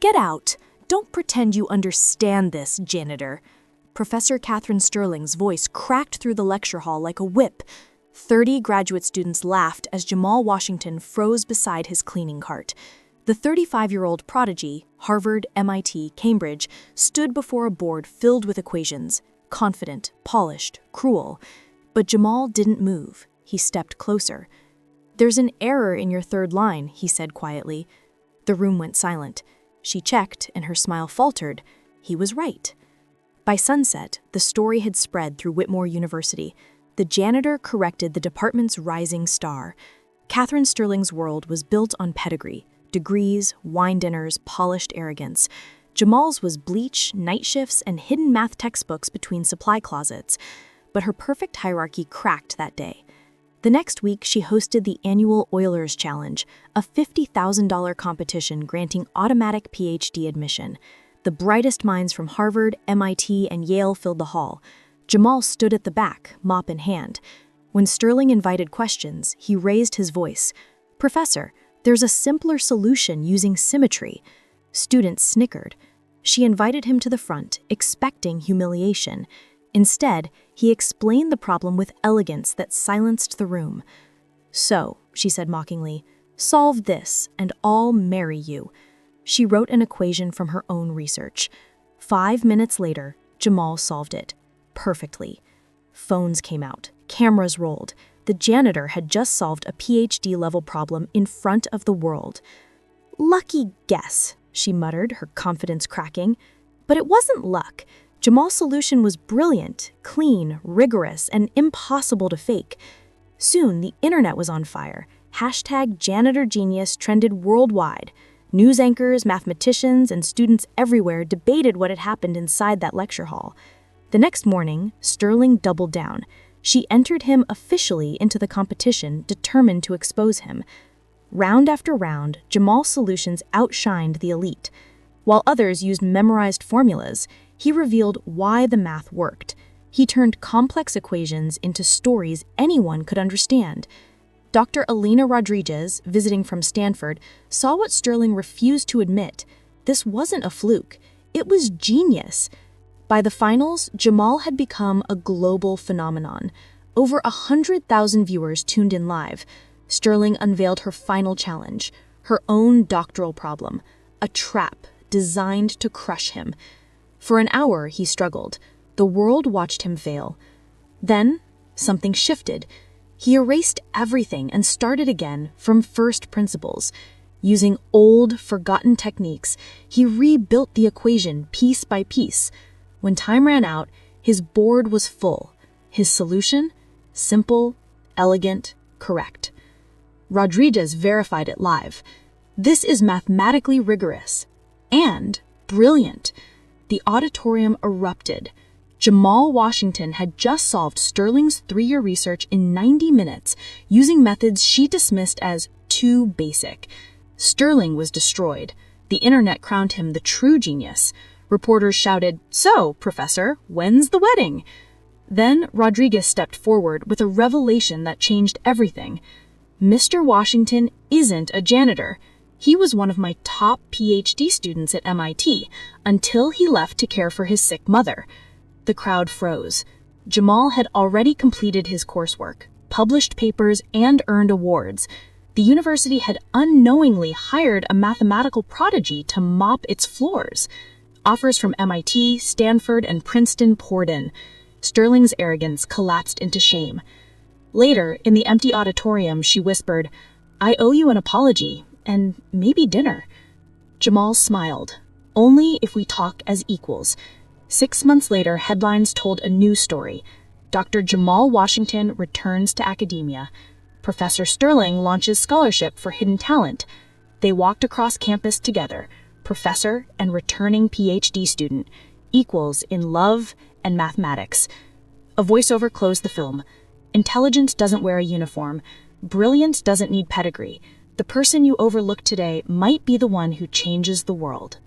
Get out! Don't pretend you understand this, Janitor. Professor Catherine Sterling's voice cracked through the lecture hall like a whip. 30 graduate students laughed as Jamal Washington froze beside his cleaning cart. The 35-year-old prodigy, Harvard, MIT, Cambridge, stood before a board filled with equations, confident, polished, cruel. But Jamal didn't move. He stepped closer. "There's an error in your third line," he said quietly. The room went silent. She checked, and her smile faltered. He was right. By sunset, the story had spread through Whitmore University. The janitor corrected the department's rising star. Catherine Sterling's world was built on pedigree, degrees, wine dinners, polished arrogance. Jamal's was bleach, night shifts, and hidden math textbooks between supply closets. But her perfect hierarchy cracked that day. The next week, she hosted the annual Oilers Challenge, a $50,000 competition granting automatic PhD admission. The brightest minds from Harvard, MIT, and Yale filled the hall. Jamal stood at the back, mop in hand. When Sterling invited questions, he raised his voice. "Professor, there's a simpler solution using symmetry." Students snickered. She invited him to the front, expecting humiliation. Instead, he explained the problem with elegance that silenced the room. "So," she said mockingly, "solve this, and I'll marry you." She wrote an equation from her own research. 5 minutes later, Jamal solved it. Perfectly. Phones came out. Cameras rolled. The janitor had just solved a PhD-level problem in front of the world. "Lucky guess," she muttered, her confidence cracking. But it wasn't luck. Jamal's solution was brilliant, clean, rigorous, and impossible to fake. Soon, the internet was on fire. #JanitorGenius trended worldwide. News anchors, mathematicians, and students everywhere debated what had happened inside that lecture hall. The next morning, Sterling doubled down. She entered him officially into the competition, determined to expose him. Round after round, Jamal's solutions outshined the elite. While others used memorized formulas, he revealed why the math worked. He turned complex equations into stories anyone could understand. Dr. Alina Rodriguez, visiting from Stanford, saw what Sterling refused to admit. This wasn't a fluke. It was genius. By the finals, Jamal had become a global phenomenon. Over 100,000 viewers tuned in live. Sterling unveiled her final challenge, her own doctoral problem, a trap designed to crush him. For an hour, he struggled. The world watched him fail. Then, something shifted. He erased everything and started again from first principles. Using old, forgotten techniques, he rebuilt the equation piece by piece. When time ran out, his board was full. His solution? Simple, elegant, correct. Rodriguez verified it live. "This is mathematically rigorous and brilliant." The auditorium erupted. Jamal Washington had just solved Sterling's 3-year research in 90 minutes, using methods she dismissed as too basic. Sterling was destroyed. The internet crowned him the true genius. Reporters shouted, "So, Professor, when's the wedding?" Then Rodriguez stepped forward with a revelation that changed everything. Mr. Washington isn't a janitor. He was one of my top PhD students at MIT, until he left to care for his sick mother. The crowd froze. Jamal had already completed his coursework, published papers, and earned awards. The university had unknowingly hired a mathematical prodigy to mop its floors. Offers from MIT, Stanford, and Princeton poured in. Sterling's arrogance collapsed into shame. Later, in the empty auditorium, she whispered, "I owe you an apology, and maybe dinner." Jamal smiled. "Only if we talk as equals." 6 months later, headlines told a new story. Dr. Jamal Washington returns to academia. Professor Sterling launches scholarship for hidden talent. They walked across campus together, professor and returning PhD student, equals in love and mathematics. A voiceover closed the film. Intelligence doesn't wear a uniform. Brilliance doesn't need pedigree. The person you overlook today might be the one who changes the world.